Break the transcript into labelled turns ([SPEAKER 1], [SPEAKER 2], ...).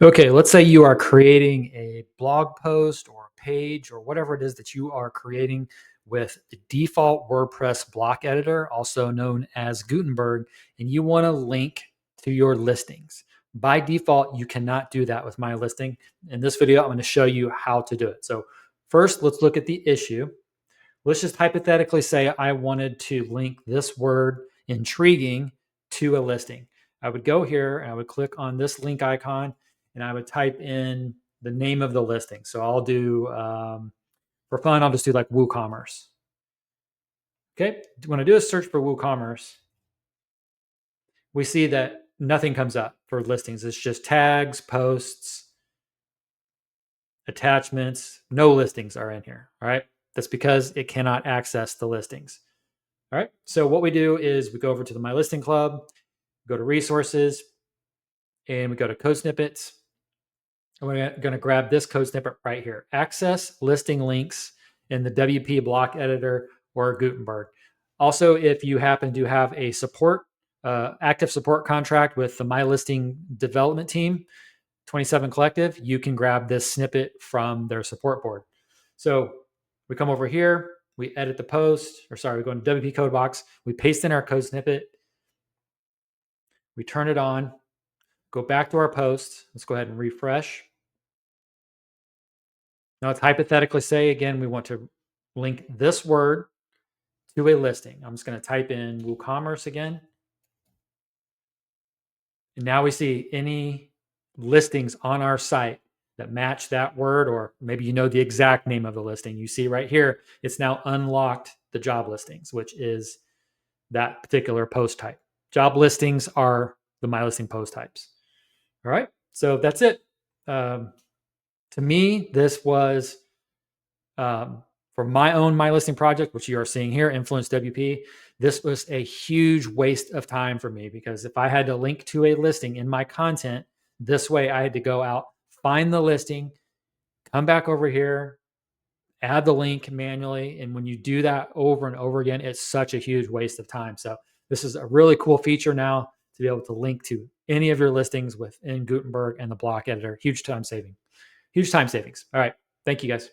[SPEAKER 1] Okay, let's say you are creating a blog post or a page or whatever it is that you are creating with the default WordPress block editor, also known as Gutenberg, and you want to link to your listings. By default, you cannot do that with MyListing. In this video, I'm going to show you how to do it. So first, let's look at the issue. Let's just hypothetically say I wanted to link this word intriguing to a listing. I would go here and I would click on this link icon and I would type in the name of the listing. So I'll do, for fun, I'll just do like WooCommerce. Okay, when I do a search for WooCommerce, we see that nothing comes up for listings. It's just tags, posts, attachments, no listings are in here. All right, that's because it cannot access the listings. All right, so what we do is we go over to the MyListing Club, go to Resources, and we go to Code Snippets. And we're going to grab this code snippet right here. Access listing links in the WP block editor or Gutenberg. Also, if you happen to have a active support contract with the MyListing development team, 27 Collective, you can grab this snippet from their support board. So we come over here, we edit the post, we go into WP code box, we paste in our code snippet, we turn it on, go back to our post. Let's go ahead and refresh. Now let's hypothetically say, again, we want to link this word to a listing. I'm just going to type in WooCommerce again. And now we see any listings on our site that match that word, or maybe you know the exact name of the listing. You see right here, it's now unlocked the job listings, which is that particular post type. Job listings are the MyListing post types. All right, so that's it. To me, this was for my own MyListing project, which you are seeing here, Influence WP. This was a huge waste of time for me because if I had to link to a listing in my content, this way I had to go out, find the listing, come back over here, add the link manually. And when you do that over and over again, it's such a huge waste of time. So this is a really cool feature now to be able to link to any of your listings within Gutenberg and the block editor. Huge time savings. All right. Thank you guys.